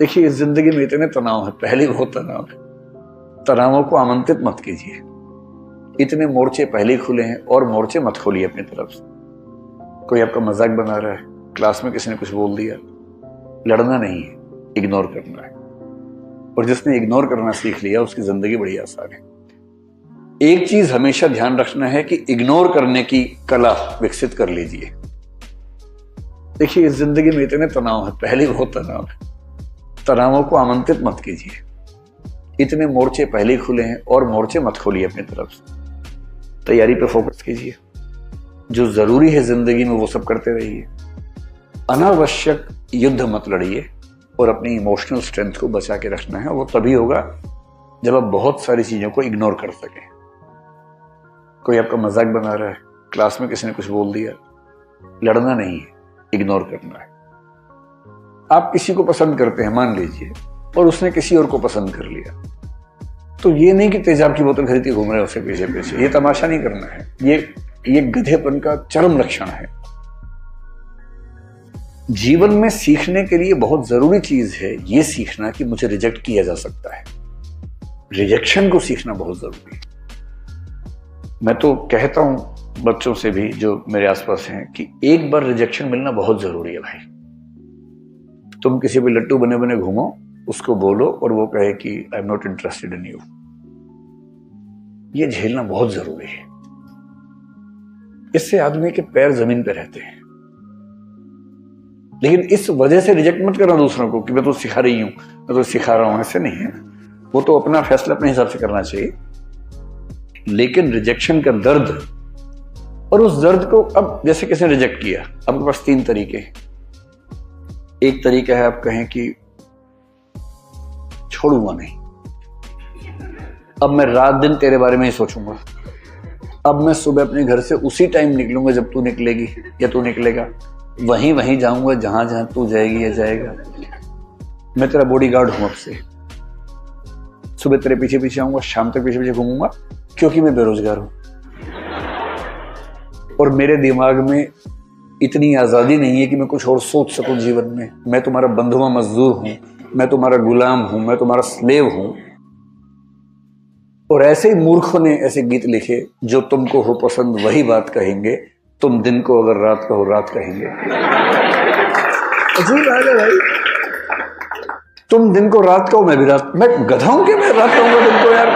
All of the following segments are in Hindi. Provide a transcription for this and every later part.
देखिए, इस जिंदगी में इतने तनाव है, पहले बहुत तनाव है। तनावों को आमंत्रित मत कीजिए। इतने मोर्चे पहले ही खुले हैं और मोर्चे मत खोलिए अपनी तरफ से। कोई आपका मजाक बना रहा है, क्लास में किसी ने कुछ बोल दिया, लड़ना नहीं है, इग्नोर करना है। और जिसने इग्नोर करना सीख लिया उसकी जिंदगी बड़ी आसान है। एक चीज हमेशा ध्यान रखना है कि इग्नोर करने की कला विकसित कर लीजिए। देखिए, इस जिंदगी में इतने तनाव है, पहले ही बहुत तनाव है। तनावों को आमंत्रित मत कीजिए। इतने मोर्चे पहले ही खुले हैं और मोर्चे मत खोलिए अपनी तरफ से। तैयारी पे फोकस कीजिए। जो जरूरी है जिंदगी में वो सब करते रहिए। अनावश्यक युद्ध मत लड़िए और अपनी इमोशनल स्ट्रेंथ को बचा के रखना है। वो तभी होगा जब आप बहुत सारी चीजों को इग्नोर कर सकें। कोई आपका मजाक बना रहा है, क्लास में किसी ने कुछ बोल दिया, लड़ना नहीं है, इग्नोर करना है। आप किसी को पसंद करते हैं मान लीजिए, और उसने किसी और को पसंद कर लिया, तो ये नहीं कि तेजाब की बोतल खरीदती घूम रहे हैं उससे पीछे पीछे। ये तमाशा नहीं करना है। ये गधेपन का चरम लक्षण है। जीवन में सीखने के लिए बहुत जरूरी चीज है ये सीखना कि मुझे रिजेक्ट किया जा सकता है। रिजेक्शन को सीखना बहुत जरूरी है। मैं तो कहता हूं बच्चों से भी जो मेरे आसपास हैं कि एक बार रिजेक्शन मिलना बहुत जरूरी है भाई। तुम किसी भी लट्टू बने बने घूमो, उसको बोलो और वो कहे कि I am not interested in you. ये झेलना बहुत जरूरी है। इससे आदमी के पैर जमीन पे रहते हैं। लेकिन इस वजह से रिजेक्ट मत करना दूसरों को कि मैं तो सिखा रही हूं, मैं तो सिखा रहा हूं। ऐसे नहीं है। वो तो अपना फैसला अपने हिसाब से करना चाहिए। लेकिन रिजेक्शन का दर्द, और उस दर्द को अब जैसे किसी ने रिजेक्ट किया, आपके पास तीन तरीके हैं। एक तरीका है आप कहें कि छोड़ूंगा नहीं, अब मैं रात दिन तेरे बारे में ही सोचूंगा। अब मैं सुबह अपने घर से उसी टाइम निकलूंगा जब तू निकलेगी या तू निकलेगा। वहीं जाऊंगा जहां जहां तू जाएगी या जाएगा। मैं तेरा बॉडीगार्ड हूं अब से। सुबह तेरे पीछे पीछे आऊंगा, शाम तक पीछे पीछे घूमूंगा, क्योंकि मैं बेरोजगार हूं और मेरे दिमाग में इतनी आजादी नहीं है कि मैं कुछ और सोच सकूं जीवन में। मैं तुम्हारा बंधुआ मजदूर हूं, मैं तुम्हारा गुलाम हूं, मैं तुम्हारा स्लेव हूं। और ऐसे ही मूर्खों ने ऐसे गीत लिखे, जो तुमको हो पसंद वही बात कहेंगे, तुम दिन को अगर रात कहो रात कहेंगे। अजीब बात है भाई। तुम दिन को रात कहो, मैं भी रात। मैं गधा हूं कि मैं रात कहूंगा दिन को यार।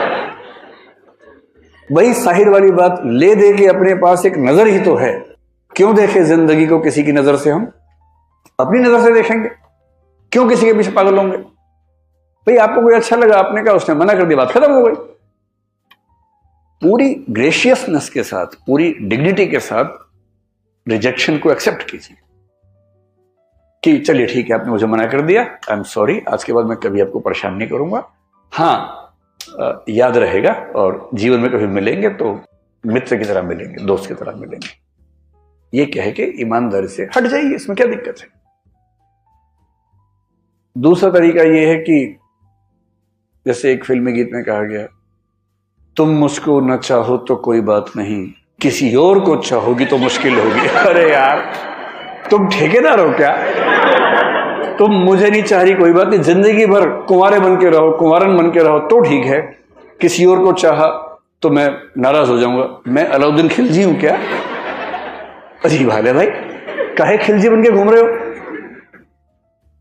वही साहिर वाली बात, ले दे के अपने पास एक नजर ही तो है। क्यों देखे जिंदगी को किसी की नजर से? हम अपनी नजर से देखेंगे। क्यों किसी के पीछे पागल होंगे? भाई आपको कोई अच्छा लगा, आपने कहा, उसने मना कर दिया, बात खत्म हो गई। पूरी ग्रेशियसनेस के साथ, पूरी डिग्निटी के साथ रिजेक्शन को एक्सेप्ट कीजिए कि चलिए ठीक है, आपने मुझे मना कर दिया, आई एम सॉरी, आज के बाद मैं कभी आपको परेशान नहीं करूंगा। हाँ, याद रहेगा और जीवन में कभी मिलेंगे तो मित्र की तरह मिलेंगे, दोस्त की तरह मिलेंगे। ये कह के ईमानदारी से हट जाइए, इसमें क्या दिक्कत है? दूसरा तरीका यह है कि जैसे एक फिल्मी गीत में कहा गया, तुम मुझको न चाहो तो कोई बात नहीं, किसी और को चाहोगी तो मुश्किल होगी। अरे यार, तुम ठेकेदार हो क्या? तुम मुझे नहीं चाह रही, कोई बात नहीं, जिंदगी भर कुंवारे बन के रहो, कुंवारन बन के रहो तो ठीक है। किसी और को चाहा तो मैं नाराज हो जाऊंगा। मैं अलाउद्दीन खिलजी हूं क्या? अजीब हाल है भाई, काहे खिलजी बन के घूम रहे हो?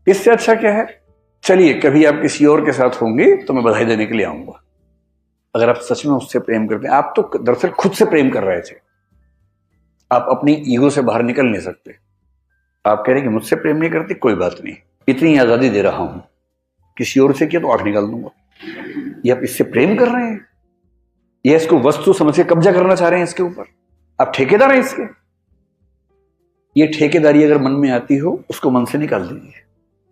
इससे अच्छा क्या है? चलिए, कभी आप किसी और के साथ होंगे तो मैं बधाई देने के लिए आऊंगा। अगर आप सच में उससे प्रेम करते हैं, आप तो दरअसल खुद से प्रेम कर रहे थे, आप अपनी ईगो से बाहर निकल नहीं सकते। आप कह रहे हैं कि मुझसे प्रेम नहीं करती, कोई बात नहीं, इतनी आजादी दे रहा हूं, किसी और से किया तो आंख निकाल दूंगा। ये आप इससे प्रेम कर रहे हैं या इसको वस्तु समझ के कब्जा करना चाह रहे हैं इसके ऊपर? आप ठेकेदार हैं इसके। ये ठेकेदारी अगर मन में आती हो, उसको मन से निकाल दीजिए,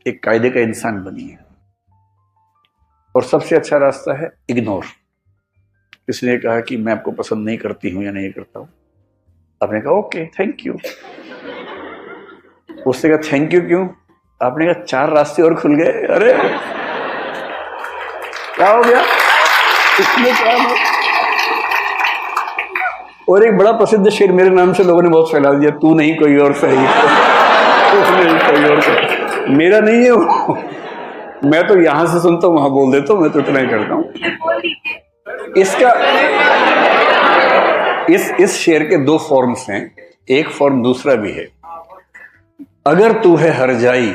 एक कायदे का इंसान बनिए। और सबसे अच्छा रास्ता है इग्नोर। किसी ने कहा कि मैं आपको पसंद नहीं करती हूं या नहीं करता हूं, आपने कहा ओके थैंक यू। उसने कहा थैंक यू क्यों? आपने कहा 4 रास्ते और खुल गए। अरे क्या हो गया इसमें? क्या हो? और एक बड़ा प्रसिद्ध शेर मेरे नाम से लोगों ने बहुत फैला दिया, तू नहीं कोई और सही। कोई और सही, मेरा नहीं है वो। मैं तो यहां से सुनता हूं वहां बोल देता हूं, मैं तो इतना ही करता हूं। इसका इस शेर के दो फॉर्म्स हैं, एक फॉर्म दूसरा भी है। अगर तू है हर जाई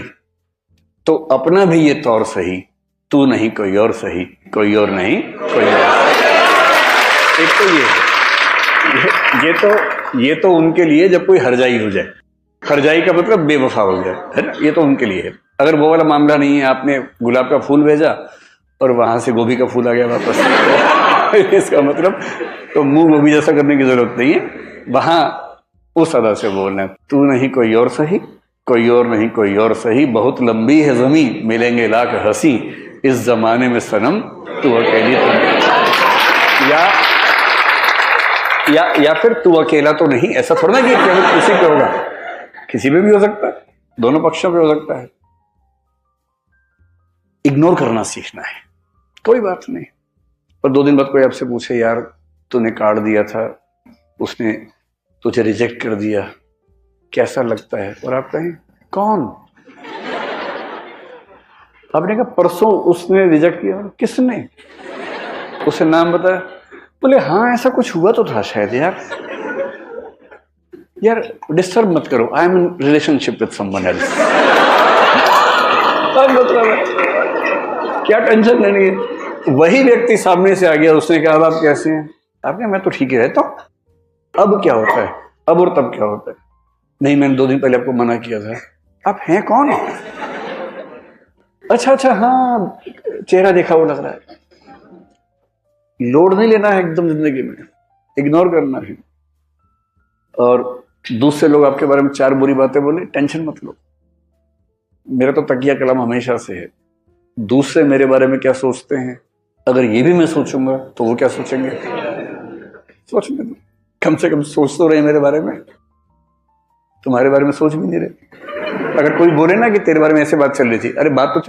तो अपना भी ये तौर सही, तू नहीं कोई और सही, कोई और नहीं कोई और सही। एक तो ये है, ये तो उनके लिए जब कोई हरजाई हो जाए, हरजाई का मतलब बेवफा हो जाए, है ना, ये तो उनके लिए है। अगर वो वाला मामला नहीं है, आपने गुलाब का फूल भेजा और वहां से गोभी का फूल आ गया वापस इसका मतलब तो मुंह गोभी जैसा करने की जरूरत नहीं है, वहां उस अदा से बोलना है, तू नहीं कोई और सही, कोई और नहीं कोई और सही, बहुत लंबी है जमीन मिलेंगे लाख हंसी, इस जमाने में सनम तू अकेली तो नहीं। या फिर तू अकेला तो नहीं, ऐसा थोड़ा ना कि केवल किसी पे होगा, किसी पे भी हो सकता है, दोनों पक्षों पे हो सकता है। इग्नोर करना सीखना है, कोई बात नहीं। पर 2 दिन बाद कोई आपसे पूछे, यार तूने कार्ड दिया था, उसने तुझे रिजेक्ट कर दिया, कैसा लगता है? और आप कहें कौन? आपने कहा परसों उसने रिजेक्ट किया। किसने? उसे नाम बताया? बोले हाँ ऐसा कुछ हुआ तो था शायद। यार डिस्टर्ब मत करो, I am in relationship with someone else. मतलब है क्या टेंशन लेनी है? वही व्यक्ति सामने से आ गया, उसने कहा अब आप कैसे हैं? आपने मैं तो ठीक ही रहता हूं। अब क्या होता है? अब और तब क्या होता है? नहीं मैंने 2 दिन पहले आपको मना किया था। आप हैं कौन? अच्छा हाँ चेहरा देखा वो लग रहा है। लोड नहीं लेना है एकदम जिंदगी में, इग्नोर करना है। और दूसरे लोग आपके बारे में 4 बुरी बातें बोले, टेंशन मत लो। मेरा तो तकिया कलम हमेशा से है, दूसरे मेरे बारे में क्या सोचते हैं, अगर ये भी मैं सोचूंगा तो वो क्या सोचेंगे? सोचने दो, कम से कम सोच तो रहे मेरे बारे में, तुम्हारे बारे में सोच भी नहीं रहे। अगर कोई बोले ना कि तेरे बारे में ऐसे बात चल रही थी, अरे बात तो